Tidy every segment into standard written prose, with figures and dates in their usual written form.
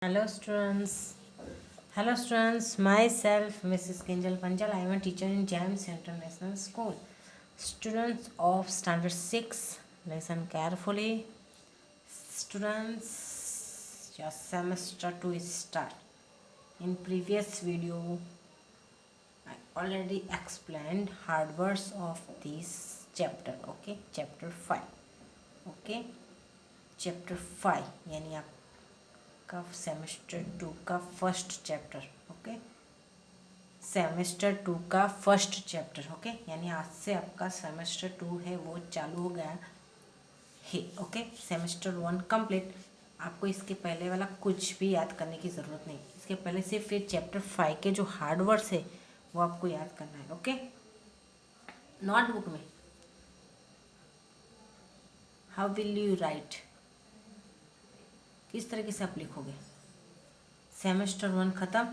Hello students. Hello students. Myself Mrs. Kinjal Panjal. I am a teacher in James International School. Students of standard 6, listen carefully. Students, your semester 2 is start. In previous video I already explained hard words of this chapter. Okay, chapter 5. Okay, chapter 5 यानी आप का semester 2 का first chapter. Okay, semester 2 का first chapter. Okay, यानी आज से आपका semester 2 है वो चालू हो गया है. Okay, semester 1 complete. आपको इसके पहले वाला कुछ भी याद करने की ज़रूरत नहीं. इसके पहले सिर्फ फिर चैप्टर 5 के जो हार्ड वर्ड्स है वो आपको याद करना है. ओके, नोटबुक में हाउ विल यू राइट, किस तरीके से आप लिखोगे. सेमेस्टर 1 ख़त्म,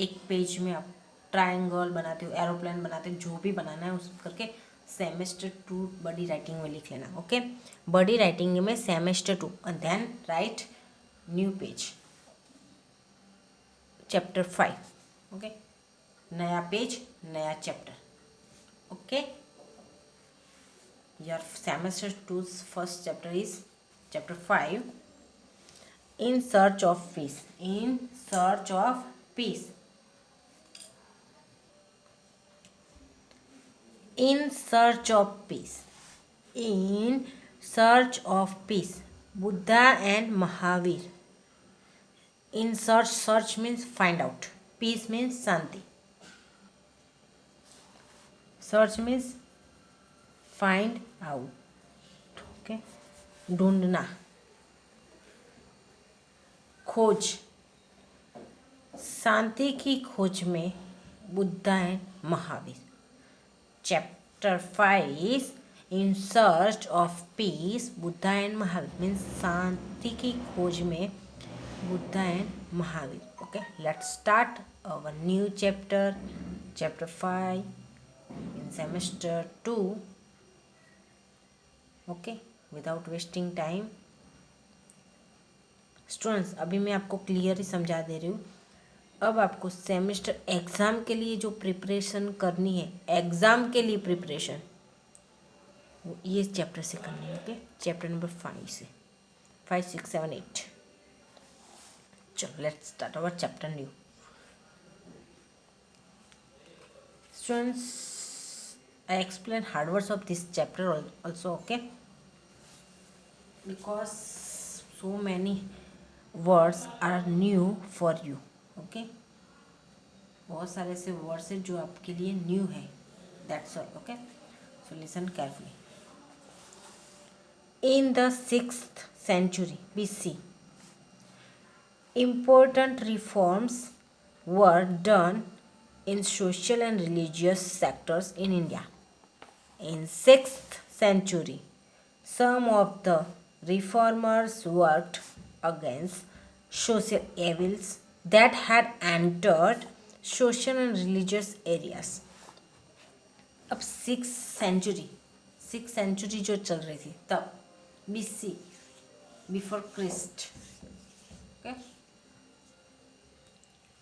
एक पेज में आप ट्रायंगल बनाते हो, एरोप्लेन बनाते हो, जो भी बनाना है उस करके सेमेस्टर 2 बड़ी राइटिंग में लिख लेना. ओके, बड़ी राइटिंग में semester 2 and then write new page chapter 5. Okay, नया पेज नया chapter. Okay, your semester 2 first chapter is chapter 5, in search of peace. In search of peace. In search of peace. In search of peace. Buddha and Mahavir. In search, search means find out. Peace means shanti. Search means find out. Okay, ढूंढना. खोज, शांति की खोज में Buddha and Mahavir. Chapter 5 is in search of peace, Buddha and Mahavir means शांति की खोज में Buddha and Mahavir. Okay, let's start our new chapter, chapter 5 in semester 2. Okay, without wasting time. Students, अभी मैं आपको क्लियरली समझा दे रही हूँ. अब आपको सेमेस्टर एग्ज़ाम के लिए जो प्रिपरेशन करनी है, एग्ज़ाम के लिए प्रिपरेशन, वो ये चैप्टर से करनी है. ओके, चैप्टर नंबर 5 से 5, 6, 7, 8. चलो let's start our chapter new. Students, I explain hard words of this chapter also. Okay, because so many words are new for you. Okay, बहुत सारे ऐसे वर्ड्स हैं जो आपके लिए न्यू है. That's all. Okay, so listen carefully. In the 6th century BC, important reforms were done in social and religious sectors in India. In 6th century, some of the reformers worked against social evils that had entered social and religious areas. अब 6th century जो चल रही थी तब, BC, before Christ.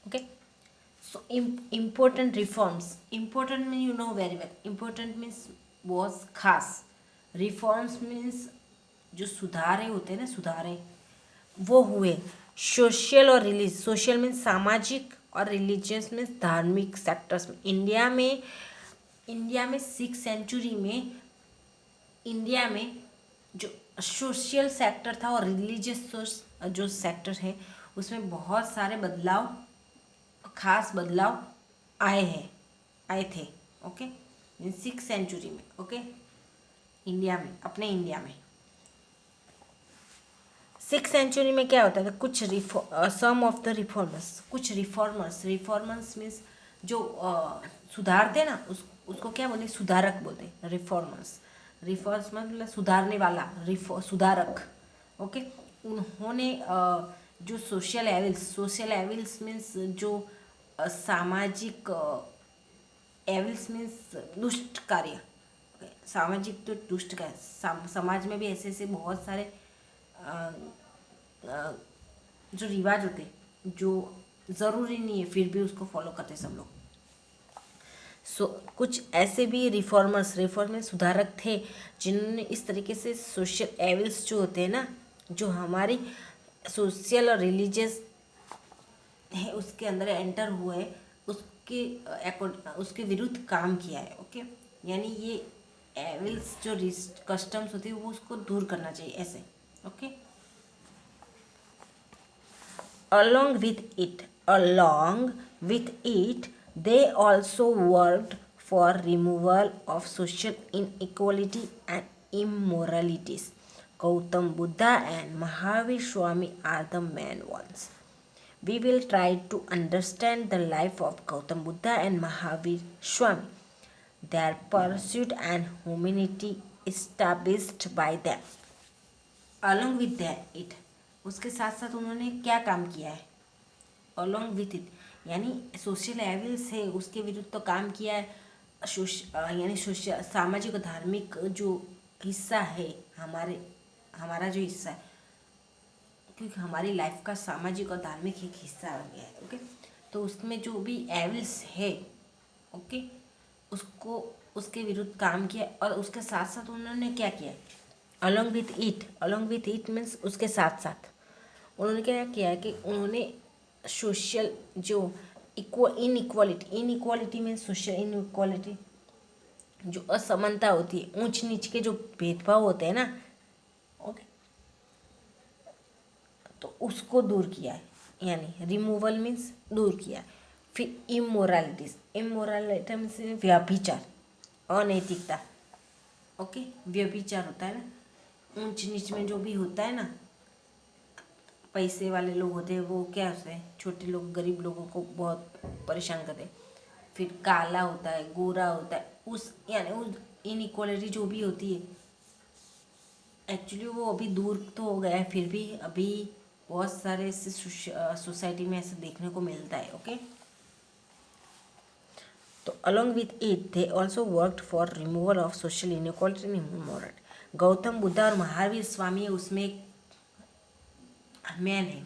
Okay, so important reforms. Important mean you know very well. Important means बहुत खास. Reforms means जो सुधारे होते हैं ना, सुधारे वो हुए सोशल और रिलीज. सोशल मीन्स सामाजिक और रिलीजियस मीन्स धार्मिक सेक्टर्स में. इंडिया में 6th सेंचुरी में इंडिया में जो सोशल सेक्टर था और रिलीजियस जो सेक्टर है उसमें बहुत सारे बदलाव, खास बदलाव आए थे. ओके, 6th सेंचुरी में. ओके, इंडिया में, अपने इंडिया में 6th सेंचुरी में क्या होता था, कुछ सम ऑफ द रिफॉर्मर्स मीन्स जो सुधारते ना, उसको क्या बोलते, सुधारक बोलते. रिफॉर्मर्स मतलब सुधारने वाला, सुधारक. ओके, उन्होंने जो सोशल एविल्स मीन्स जो सामाजिक एविल्स मीन्स दुष्ट कार्य. सामाजिक तो दुष्ट कार्य. समाज में भी ऐसे बहुत सारे जो रिवाज होते जो ज़रूरी नहीं है फिर भी उसको फॉलो करते सब लोग। सो कुछ ऐसे भी रिफॉर्मर सुधारक थे जिन्होंने इस तरीके से सोशल एविल्स जो होते हैं ना, जो हमारी सोशल और रिलीजियस है उसके अंदर एंटर हुए, उसके विरुद्ध काम किया है। ओके, यानी ये एविल्स जो कस्टम्स होती है वो उसको दूर करना चाहिए ऐसे। Okay, along with it they also worked for removal of social inequality and immoralities. Gautam Buddha and Mahavir Swami are the main ones. We will try to understand the life of Gautam Buddha and Mahavir Swami, their pursuit and humanity established by them. Along with that it, उसके साथ साथ उन्होंने क्या काम किया है? Along with it यानी social evils है उसके विरुद्ध तो काम किया है। यानी सोशल सामाजिक और धार्मिक जो हिस्सा है हमारा जो हिस्सा है, क्योंकि हमारी लाइफ का सामाजिक और धार्मिक एक हिस्सा बन गया है। ओके, तो उसमें जो भी एविल्स है, ओके, उसको उसके विरुद्ध काम किया और उसके साथ साथ उन्होंने क्या किया? अलॉन्ग विथ इट मीन्स उसके साथ साथ उन्होंने क्या किया है कि उन्होंने सोशल जो इनइक्वालिटी में सोशल इनइक्वालिटी जो असमानता होती है, ऊंच नीच के जो भेदभाव होते हैं ना, ओके, तो उसको दूर किया है, यानी रिमूवल मीन्स दूर किया। फिर इमोरालिटी मीन्स व्यभिचार, अनैतिकता। ओके, व्यभिचार होता है ना, ऊंच नीच में जो भी होता है ना, पैसे वाले लोग होते हैं वो क्या होते हैं, छोटे लोग गरीब लोगों को बहुत परेशान करते हैं। फिर काला होता है, गोरा होता है, उस यानी उस इनइक्वालिटी जो भी होती है एक्चुअली वो अभी दूर तो हो गया है, फिर भी अभी बहुत सारे ऐसे सोसाइटी में ऐसे देखने को मिलता है। ओके, तो along with it they also worked for removal of social inequality in immoral. Gautam Buddha और महावीर स्वामी उसमें मैन है।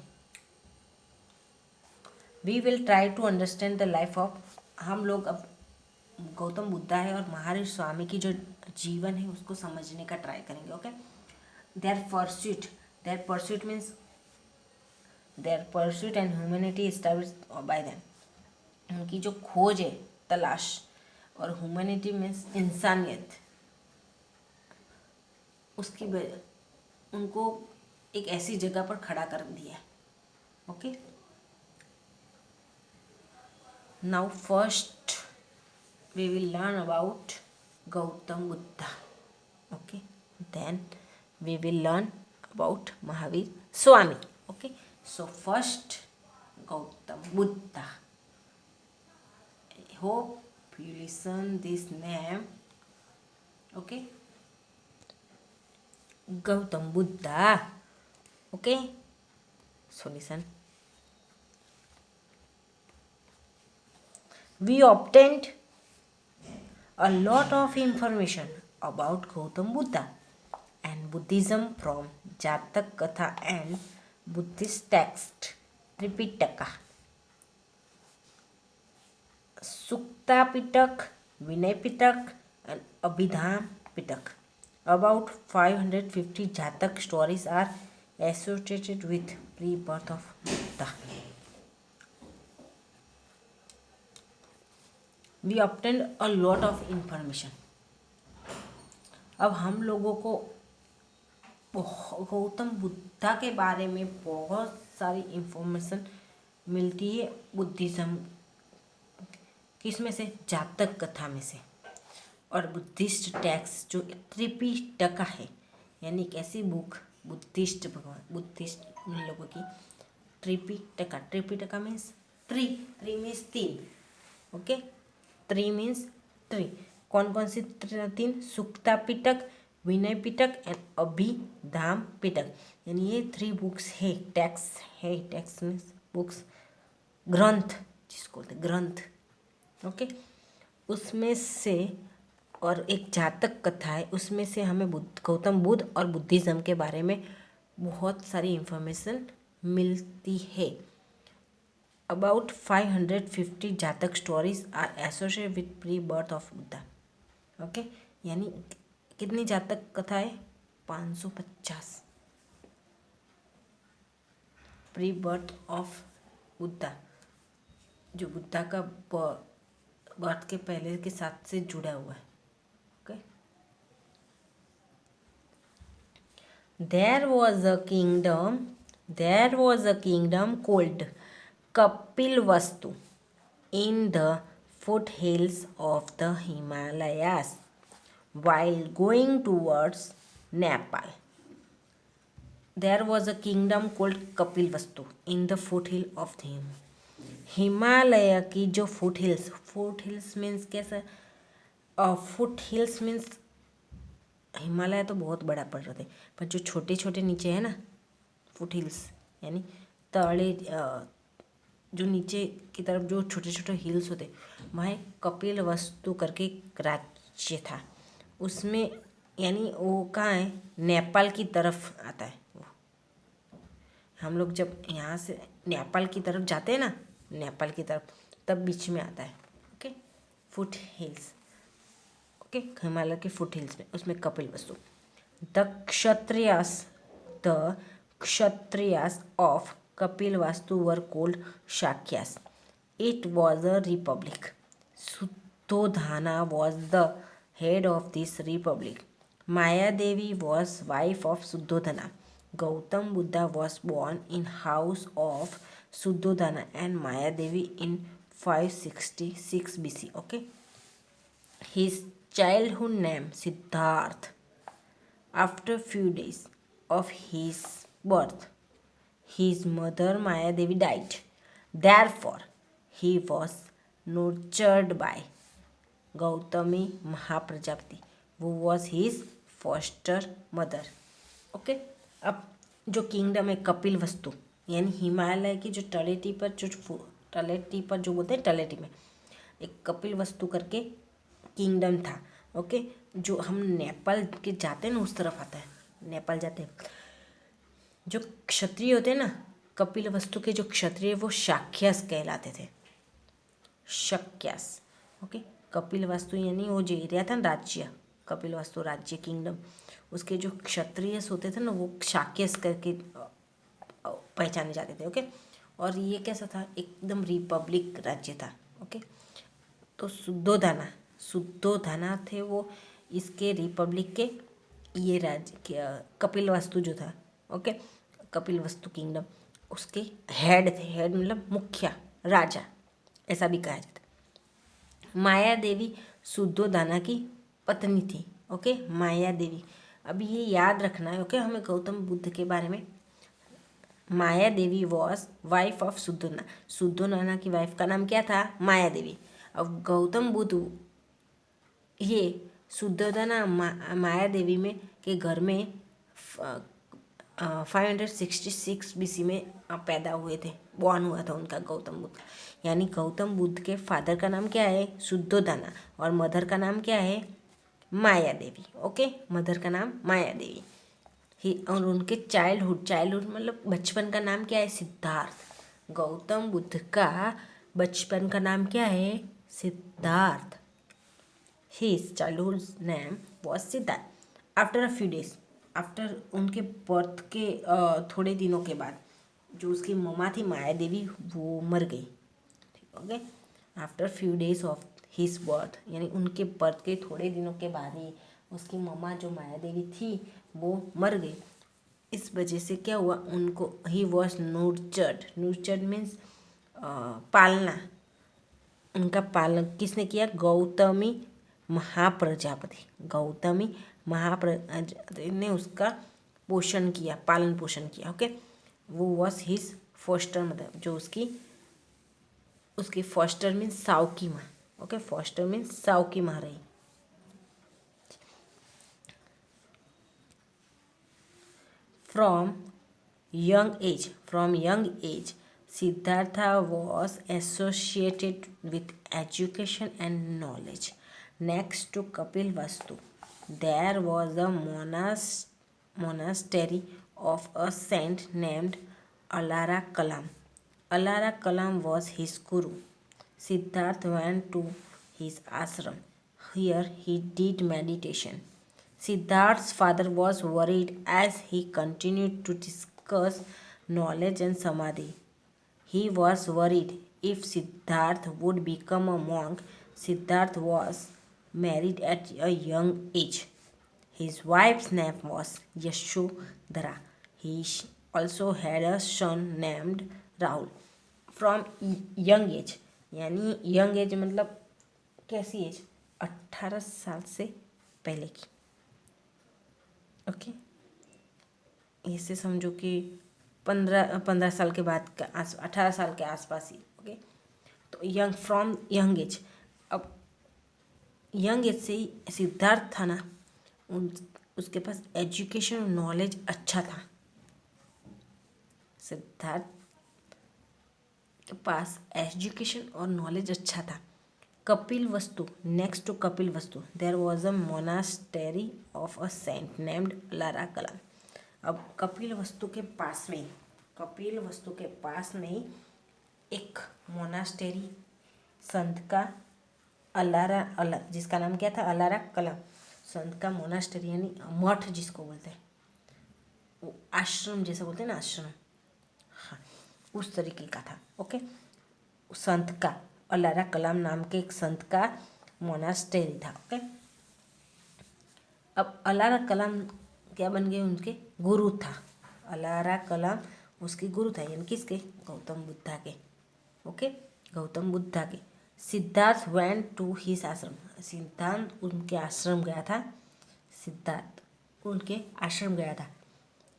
We will try to understand the life of, हम लोग अब गौतम बुद्धा है और महावीर स्वामी की जो जीवन है उसको समझने का ट्राई करेंगे। Okay, their pursuit means their pursuit and humanity established by them, उनकी जो खोज है, तलाश, और ह्यूमैनिटी मीन्स इंसानियत, उसकी उनको एक ऐसी जगह पर खड़ा कर दिया। Okay, now first we will learn about Gautam Buddha. Okay, then we will learn about Mahavir Swami. Okay, so first Gautam Buddha. I hope you listen this name. Okay, Gautam Buddha. Okay, so listen. We obtained a lot of information about Gautam Buddha and Buddhism from Jatak Katha and Buddhist text Tripitaka, Sukta Pitak, Vinay Pitak and Abhidham Pitak. About 550 Jatak stories are associated with pre-birth of Buddha. We obtained a lot of information. अब हम लोगों को गौतम बुद्धा के बारे में बहुत सारी information मिलती है बुद्धिज्म, किसमें से? जातक कथा में से, और बुद्धिस्ट टेक्स्ट जो त्रिपिटका है, यानी एक ऐसी बुक बुद्धिस्ट उन लोगों की, त्रिपिटका मीन्स थ्री मीन्स तीन। ओके, 3 मीन्स 3, कौन कौन सी 3? सुक्ता पिटक, विनय पिटक एंड अभिधाम पिटक, यानी ये 3 बुक्स है, टेक्स्ट मीन्स बुक्स, ग्रंथ जिसको बोलते ग्रंथ। ओके, उसमें से और एक जातक कथा है, उसमें से हमें गौतम बुद्ध और बुद्धिज़्म के बारे में बहुत सारी इंफॉर्मेशन मिलती है। About 550 Jataka stories are associated with pre birth of Buddha. Okay, यानी कितनी जातक कथा है? 550 प्री बर्थ ऑफ बुद्धा, जो बुद्धा का बर्थ के पहले के साथ से जुड़ा हुआ है। Okay, There was a kingdom called Kapilvastu in the foothills of the Himalayas while going towards Nepal. There was a kingdom called Kapilvastu in the foothill of the Himalaya की जो फुट हिल्स मीन्स कैसा? Foot hills means Himalaya तो बहुत बड़ा पड़ रहे थे, पर जो छोटे छोटे नीचे है ना फुट हिल्स, यानी तले जो नीचे की तरफ जो छोटे छोटे हिल्स होते, वहाँ कपिल वस्तु करके एक राज्य था। उसमें यानी वो कहाँ है? नेपाल की तरफ आता है वो। हम लोग जब यहाँ से नेपाल की तरफ जाते हैं ना, नेपाल की तरफ, तब बीच में आता है। Okay, foothills. Okay, Himalaya के फुट हिल्स में, उसमें Kapilvastu. The Kshatriyas of Kapilvastu were called Shakyas. It was a republic. Suddhodana was the head of this republic. Maya Devi was wife of Suddhodana. Gautam Buddha was born in house of Suddhodana and Maya Devi in 566 BC. Okay, his childhood name Siddharth. After few days of his birth, his mother Maya Devi died. Therefore, he was nurtured by Gautami Mahaprajapati, who was his foster mother. Okay, अब जो kingdom है कपिल वस्तु, यानी हिमालय की जो तलेटी पर जो बोलते हैं तलेटी में एक कपिल वस्तु करके किंगडम था। ओके, जो हम नेपाल के जाते हैं ना उस तरफ आता है, नेपाल जाते हैं। जो क्षत्रिय होते हैं ना, कपिल वस्तु के जो क्षत्रिय वो शाक्यास कहलाते थे, शक्यास। ओके, कपिल वस्तु यानी वो जो एरिया था ना राज्य, कपिल वस्तु राज्य किंगडम, उसके जो क्षत्रिय होते थे ना वो शाक्यस करके पहचाने जाते थे। ओके, और ये कैसा था? एकदम रिपब्लिक राज्य था। ओके, तो शुद्धोधना थे वो इसके रिपब्लिक के ये राज्य कपिल वस्तु जो था। ओके, कपिल वस्तु किंगडम उसके हेड थे। हेड मतलब मुखिया, राजा, ऐसा भी कहा जाता। माया देवी शुद्धोधना की पत्नी थी। ओके, माया देवी। अब ये याद रखना है। ओके, हमें गौतम बुद्ध के बारे में। माया देवी वॉज वाइफ ऑफ शुद्धोधना। शुद्धोधना की वाइफ का नाम क्या था? माया देवी। अब गौतम बुद्ध ये शुद्धोधना माया देवी में के घर में 566 BC में पैदा हुए थे, बॉर्न हुआ था उनका गौतम बुद्ध। यानी गौतम बुद्ध के फादर का नाम क्या है? शुद्धोधना, और मदर का नाम क्या है? माया देवी। ओके, मदर का नाम माया देवी ही। और उनके चाइल्डहुड मतलब बचपन का नाम क्या है? सिद्धार्थ। गौतम बुद्ध का बचपन का नाम क्या है? Siddharth. His childhood name was Siddharth. After a few days, after उनके बर्थ के थोड़े दिनों के बाद, जो उसकी मम्मा थी माया देवी वो मर गई। Okay, after few days of his birth, यानी उनके बर्थ के थोड़े दिनों के बाद ही उसकी मम्मा जो माया देवी थी वो मर गई। इस वजह से क्या हुआ? उनको ही वॉज नूर्चर्ड मीन्स पालना। उनका पालन किसने किया? गौतमी महाप्रजापति ने उसका पोषण किया, पालन पोषण किया। ओके, वो वॉज हिज फोस्टर मदर, जो उसकी फोस्टर मीन्स सावकी माँ। ओके, फोस्टर मीन्स सावकी माँ रही। From young age, Siddhartha was associated with education and knowledge. Next to Kapil Vastu, there was a monastery of a saint named Alara Kalam. Alara Kalam was his guru. Siddhartha went to his ashram. Here he did meditation. Siddharth's father was worried as he continued to discuss knowledge and samadhi. He was worried if Siddhartha would become a monk. Siddhartha was married at a young age. His wife's name was Yashodhara. He also had a son named Rahul. From young age, यानी young age मतलब कैसी as, 18 साल से पहले की। Okay, इससे समझो कि 15 साल के बाद का 18 साल के आसपास ही। ओके, तो यंग, फ्रॉम यंग एज। अब यंग एज से ही सिद्धार्थ था ना, उसके पास एजुकेशन और नॉलेज अच्छा था। सिद्धार्थ के पास एजुकेशन और नॉलेज अच्छा था। कपिल वस्तु, next to Kapilvastu, there was a monastery of a saint named Alara Kalam. अब कपिल वस्तु के पास में ही एक मोनास्टेरी, संत का जिसका नाम क्या था, अलारा कलाम। संत का मोनास्टेरी यानी मठ जिसको बोलते हैं, वो आश्रम जैसा बोलते हैं ना, आश्रम, हाँ, उस तरीके का था। ओके, संत का, अलारा कलाम नाम के एक संत का मोनास्टेरी था। ओके, अब अलारा कलाम क्या बन गए, उनके गुरु था। अलारा कलाम उसके गुरु था, यानी किसके, गौतम बुद्धा के। ओके, गौतम बुद्धा के। सिद्धार्थ वेंट टू हिज आश्रम, सिद्धांत उनके आश्रम गया था। सिद्धार्थ उनके आश्रम गया था,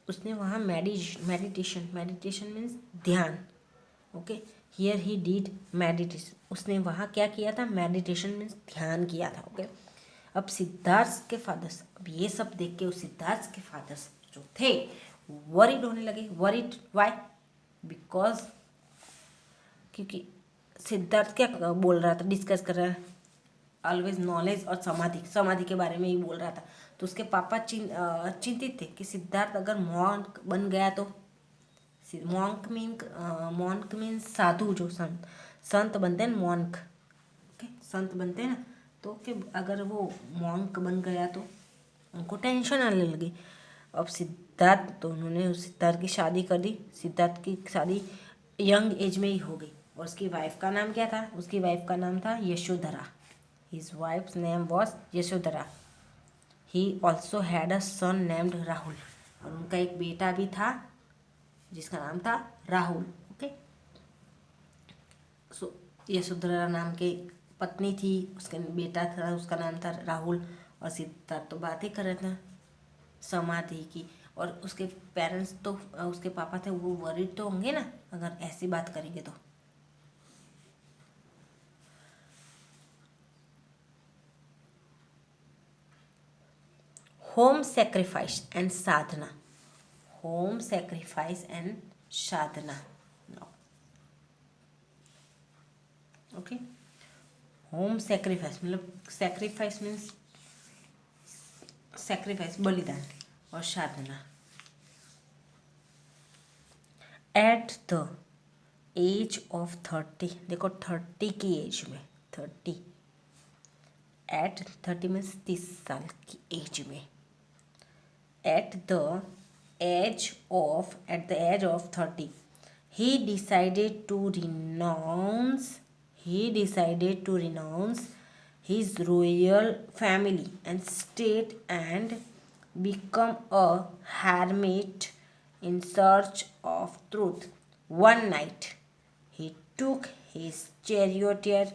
उसने वहाँ मेडिटेशन मीन्स ध्यान। Okay, here he did meditation, उसने वहाँ क्या किया था, मेडिटेशन मीन्स ध्यान किया था। ओके, अब सिद्धार्थ के फादर्स, अब ये सब देख के उस सिद्धार्थ के फादर्स जो थे वरिड होने लगे। वरिड वाई, बिकॉज, क्योंकि सिद्धार्थ क्या बोल रहा था, डिस्कस कर रहा है ऑलवेज नॉलेज और समाधि के बारे में ही बोल रहा था। तो उसके पापा चिंतित थे कि सिद्धार्थ अगर मॉन्क बन गया तो, मॉन्क मीन साधु, जो संत बनते हैं, मॉन्क, ओके, संत बनते हैं ना, तो कि अगर वो मॉन्क बन गया तो उनको टेंशन आने लगी। अब सिद्धार्थ, तो उन्होंने उस सिद्धार्थ की शादी कर दी। सिद्धार्थ की शादी यंग एज में ही हो गई। और उसकी वाइफ का नाम क्या था, उसकी वाइफ का नाम था Yashodhara. His wife's name was Yashodhara. He also had a son named Rahul, और उनका एक बेटा भी था जिसका नाम था राहुल। ओके, सो यशोधरा नाम के पत्नी थी, उसका बेटा था, उसका नाम था राहुल। और सिद्धार्थ तो बात ही कर रहे थे समाधि की, और उसके पेरेंट्स तो, उसके पापा थे, वो वरिड तो होंगे ना अगर ऐसी बात करेंगे तो। Home sacrifice and Sadhana, home sacrifice and Sadhana. Okay, home sacrifice मतलब, सैक्रिफाइस मीन्स सैक्रिफाइस, बलिदान, और साधना। एट द एज ऑफ 30, देखो 30 की एज में, 30, एट 30 मीन्स 30 साल की एज में, at the age of 30, he decided to renounce his royal family and state and become a hermit in search of truth. One night he took his charioteer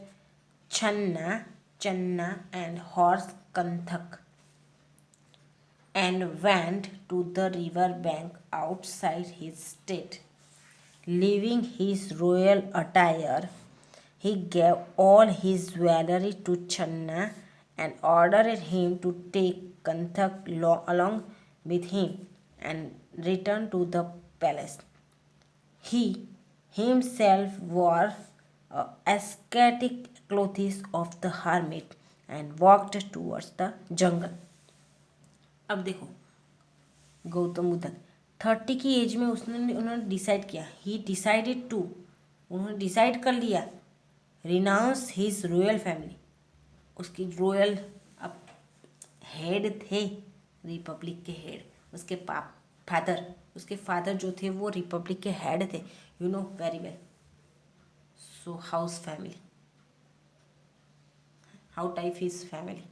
Channa and horse Kanthak and went to the river bank outside his state. Leaving his royal attire, he gave all his jewelry to Channa and ordered him to take Kanthak along with him and return to the palace. He himself wore ascetic clothes of the hermit and walked towards the jungle. अब देखो, गौतम बुद्ध 30 की as में उन्होंने decide किया, उन्होंने decide कर लिया, renounce his royal family, उसकी रॉयल अब हेड थे, रिपब्लिक के हेड, उसके उसके फादर जो थे वो रिपब्लिक के हेड थे, you know very well. So house family, how type his family,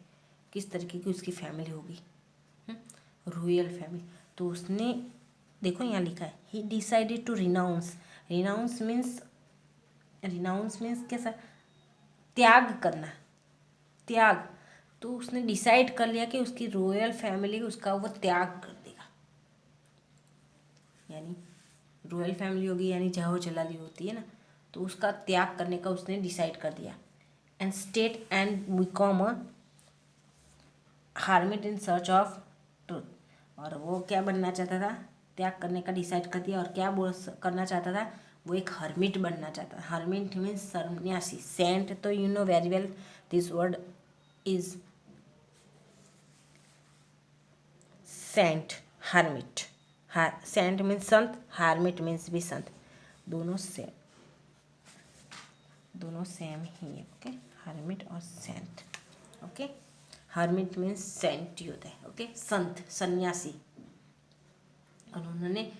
किस तरीके की उसकी फैमिली होगी, रॉयल फैमिली। तो उसने देखो यहाँ लिखा है he decided to renounce, renounce means कैसा, त्याग करना, त्याग। तो उसने डिसाइड कर लिया कि उसकी रॉयल फैमिली उसका वो त्याग कर देगा, यानी रॉयल फैमिली होगी यानी जाहो जलाली होती है ना, तो उसका त्याग करने का उसने डिसाइड कर दिया। And state and become a hermit in search of truth, और वो क्या बनना चाहता था, त्याग करने का डिसाइड कर दिया, और क्या करना चाहता था, वो एक हर्मिट बनना चाहता था। हर्मिट मीन्स सन्यासी, सेंट तो you know very well this word is saint, hermit. Saint means संत, हार्मिट मीन्स भी संत, दोनों सेम ही है। ओके, हर्मिट और saint. Okay, hermit means saint ही होता है। ओके, संत, सन्यासी। और उन्होंने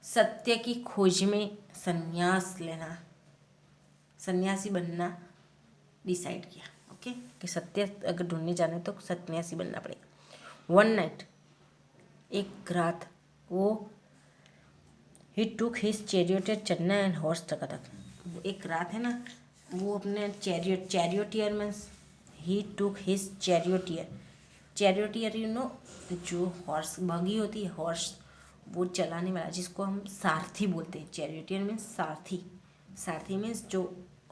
सत्य की खोज में संन्यास लेना, सन्यासी बनना डिसाइड किया। ओके, कि सत्य अगर ढूंढने जाना है तो सन्यासी बनना पड़ेगा। वन नाइट, एक रात, वो ही टुक हिज चैरियटेड चन्ना एंड हॉर्स तक, एक रात है ना, वो अपने चैरियोटियर मीन्स ही took his charioteer you know, जो हॉर्स बगी होती है, हॉर्स वो चलाने वाला जिसको हम सारथी बोलते हैं, चैरियोटियर मीन्स सारथी, सारथी मीन्स जो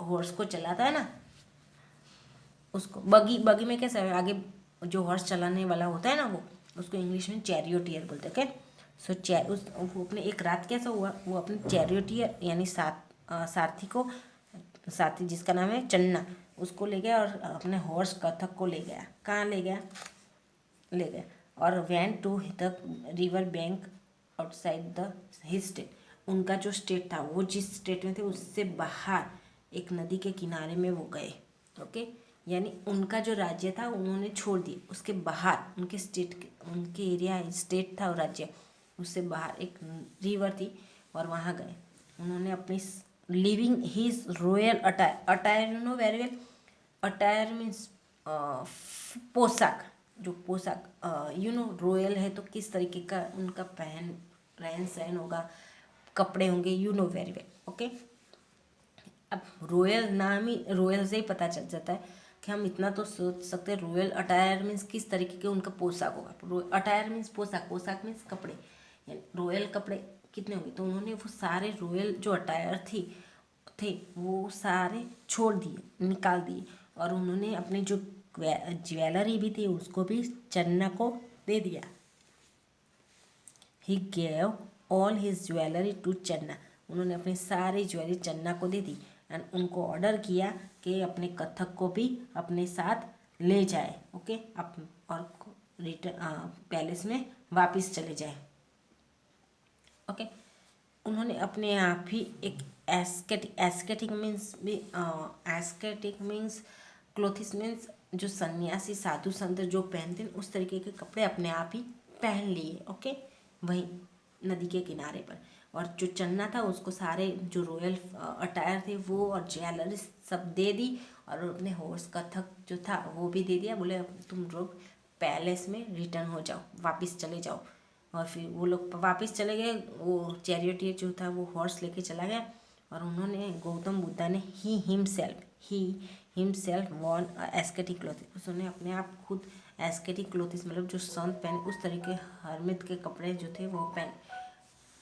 हॉर्स को चलाता है ना उसको, बगी में कैसा है, आगे जो हॉर्स चलाने वाला होता है ना वो, उसको इंग्लिश में चैरियोटियर बोलते हैं। ओके, सो वो अपने एक रात कैसा हुआ, वो अपने चैरियोटियर यानी सारथी जिसका नाम है चन्ना, उसको ले गया और अपने हॉर्स कथक को ले गया। कहाँ ले गया और went to the river bank outside the his state, उनका जो स्टेट था वो जिस स्टेट में थे उससे बाहर एक नदी के किनारे में वो गए। ओके, यानी उनका जो राज्य था उन्होंने छोड़ दिया, उसके बाहर उनके उनके एरिया स्टेट था और राज्य, उससे बाहर एक रिवर थी और वहाँ गए। उन्होंने अपनी living his royal attire you know very well, attire means पोशाक, जो पोशाक यू नो रॉयल है तो किस तरीके का उनका रहन सहन होगा, कपड़े होंगे, you know very well. Okay, अब रॉयल नाम ही, रॉयल से ही पता चल जाता है कि हम इतना तो सोच सकते हैं रॉयल अटायर मीन्स किस तरीके के उनका पोशाक होगा। अटायर मीन्स पोशाक मीन्स कपड़े, यानी रॉयल कपड़े कितने होंगे। तो उन्होंने वो सारे रॉयल जो अटायर थे वो सारे छोड़ दिए, निकाल दिए, और उन्होंने अपने जो ज्वेलरी भी थी उसको भी चन्ना को दे दिया। He gave all his jewellery to Channa, उन्होंने अपनी सारी ज्वेलरी चन्ना को दे दी एंड उनको ऑर्डर किया कि अपने कथक को भी अपने साथ ले जाए। ओके, और रिटर्न पैलेस में वापस चले जाए। ओके, उन्होंने अपने आप ही एक एस्केटिक मीन्स क्लोथिस मीन्स जो सन्यासी साधु संत जो पहनते हैं उस तरीके के कपड़े अपने आप ही पहन लिए। ओके, वहीं नदी के किनारे पर, और जो चन्ना था उसको सारे जो रॉयल अटायर थे वो और ज्वेलरी सब दे दी, और अपने हॉर्स कथक जो था वो भी दे दिया। बोले तुम लोग पैलेस में रिटर्न हो जाओ, वापस चले जाओ। और फिर वो लोग वापस चले गए, वो चैरियटियर जो था वो हॉर्स लेके चला गया, और उन्होंने गौतम बुद्धा ने ही हिमसेल्फ वॉन एस्केटिक क्लोथिस, उसने अपने आप खुद एस्केटिक क्लोथिस मतलब जो संत पहने उस तरीके हरमित के कपड़े जो थे वो पहने,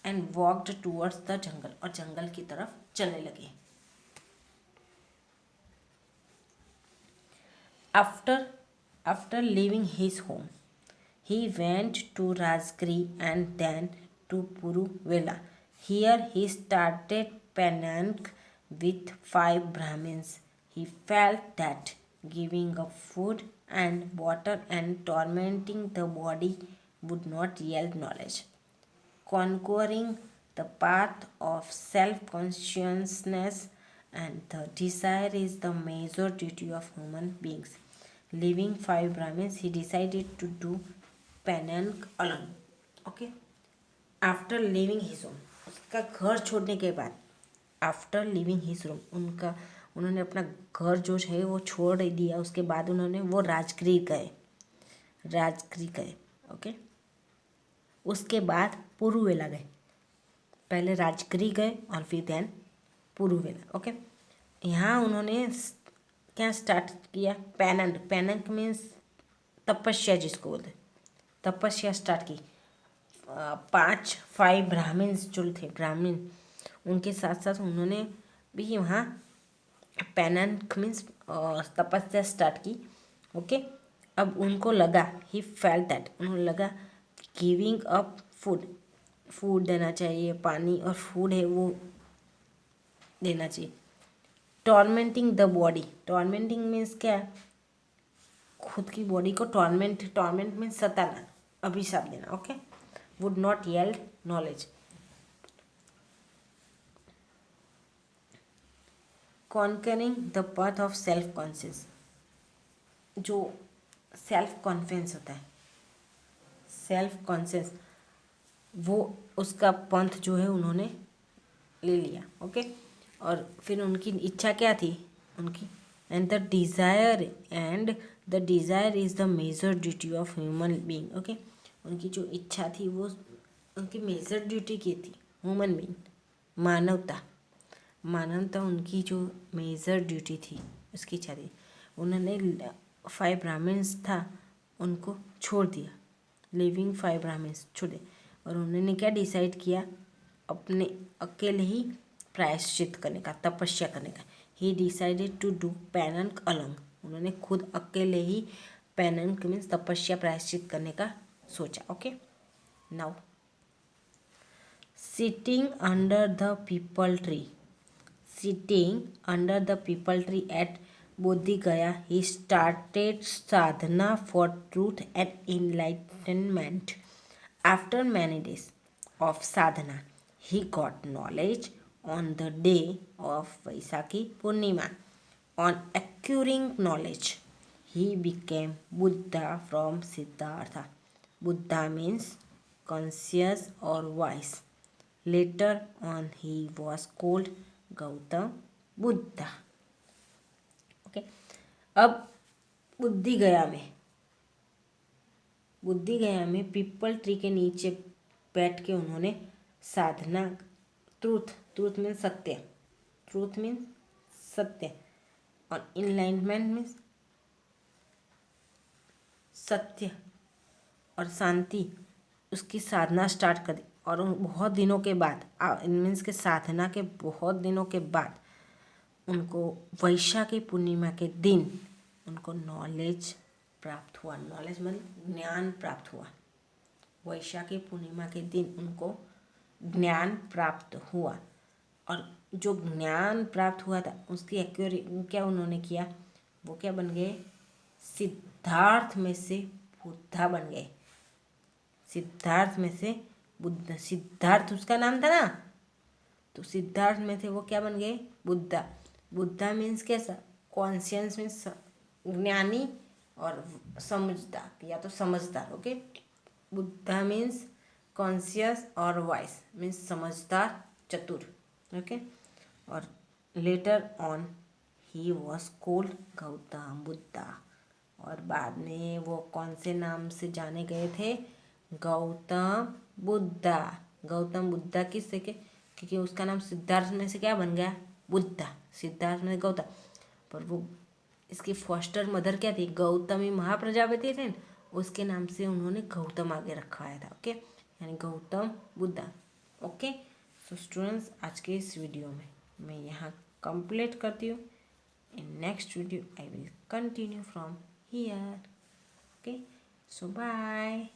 and walked towards the jungle, और जंगल की तरफ चलने लगे। After living his home he went to Rajgiri and then to Puruvela. Here he started penance with 5 Brahmins. He felt that giving up food and water and tormenting the body would not yield knowledge. conquering the path of self-consciousness and the desire is the major duty of human beings. Leaving 5 Brahmins, he decided to do penance alone. Okay. After living his room, उसका घर छोड़ने के बाद, after living his room, उन्होंने अपना घर जो है वो छोड़ दिया। उसके बाद उन्होंने वो राजगृह गए। ओके। उसके बाद पुरुवेला गए। पहले राजगृह गए और फिर देन पुरुवेला। ओके। यहाँ उन्होंने क्या स्टार्ट किया? पैनंक मीन्स तपस्या, जिसको बोलते तपस्या स्टार्ट की। 5 ब्राह्मण्स जो थे, ब्राह्मण, उनके साथ साथ उन्होंने भी वहाँ पैनंक मीन्स तपस्या स्टार्ट की। ओके। अब उनको लगा, ही फेल्ट दैट, उन्होंने लगा गिविंग अप फूड देना चाहिए, पानी और फूड है वो देना चाहिए। Tormenting the body, tormenting means क्या? खुद की बॉडी को टॉर्मेंट मीन्स सताना, अभिशाप देना। Okay. Would not yield knowledge, conquering the path of self conscious, जो सेल्फ कॉन्फिडेंस होता है, सेल्फ कॉन्शियस, वो उसका पंथ जो है उन्होंने ले लिया। ओके। और फिर उनकी इच्छा क्या थी? उनकी and the desire is the major duty of human being. Okay. उनकी जो इच्छा थी वो उनकी मेजर ड्यूटी की थी। ह्यूमन बीइंग, मानवता उनकी जो मेजर ड्यूटी थी, उसकी इच्छा थी। उन्होंने 5 ब्राह्मण्स था उनको छोड़ दिया, लिविंग 5 ब्राह्मण्स छोड़ दिया। और उन्होंने क्या डिसाइड किया? अपने अकेले ही प्रायश्चित करने का, तपस्या करने का। He decided to do penance along, उन्होंने खुद अकेले ही पैनंक मीन्स तपस्या प्रायश्चित करने का सोचा। Okay. Now sitting under the peepal tree at Bodh Gaya, he started sadhana for truth and enlightenment. After many days of sadhana, he got knowledge on the day of Vaisakhi Purnima. On acquiring knowledge, he became Buddha from Siddhartha. Buddha means conscious or wise. Later on, he was called Gautam Buddha. Okay. अब बुद्धि गया में people tree के नीचे बैठ के उन्होंने साधना, truth means सत्य, और इनलाइटमेंट मीन्स सत्य और शांति, उसकी साधना स्टार्ट कर दी। और बहुत दिनों के बाद, मीन्स के साधना के बहुत दिनों के बाद उनको वैशाखी पूर्णिमा के दिन उनको नॉलेज प्राप्त हुआ। नॉलेज मतलब ज्ञान प्राप्त हुआ। वैशाखी पूर्णिमा के दिन उनको ज्ञान प्राप्त हुआ। और जो ज्ञान प्राप्त हुआ था उसकी क्या उन्होंने किया? वो क्या बन गए? सिद्धार्थ में से बुद्धा बन गए। सिद्धार्थ उसका नाम था ना, तो सिद्धार्थ में थे वो क्या बन गए? बुद्धा मीन्स कैसा? कॉन्शियस मीन्स ज्ञानी और समझदार, या तो समझदार। ओके। बुद्धा मीन्स कॉन्शियस और वाइस मीन्स समझदार, चतुर। ओके। और later on he was called Gautam Buddha, और बाद में वो कौन से नाम से जाने गए थे? गौतम बुद्धा किससे के? क्योंकि उसका नाम सिद्धार्थ में से क्या बन गया? बुद्धा। सिद्धार्थ में गौतम, पर वो इसकी फॉस्टर मदर क्या थी? गौतमी महाप्रजापति थे, उसके नाम से उन्होंने गौतम आगे रखवाया था। ओके। यानी Gautam Buddha. Okay. So students, आज के इस वीडियो में मैं यहाँ कंप्लीट करती हूँ। In next video I will continue from here. Okay. So bye.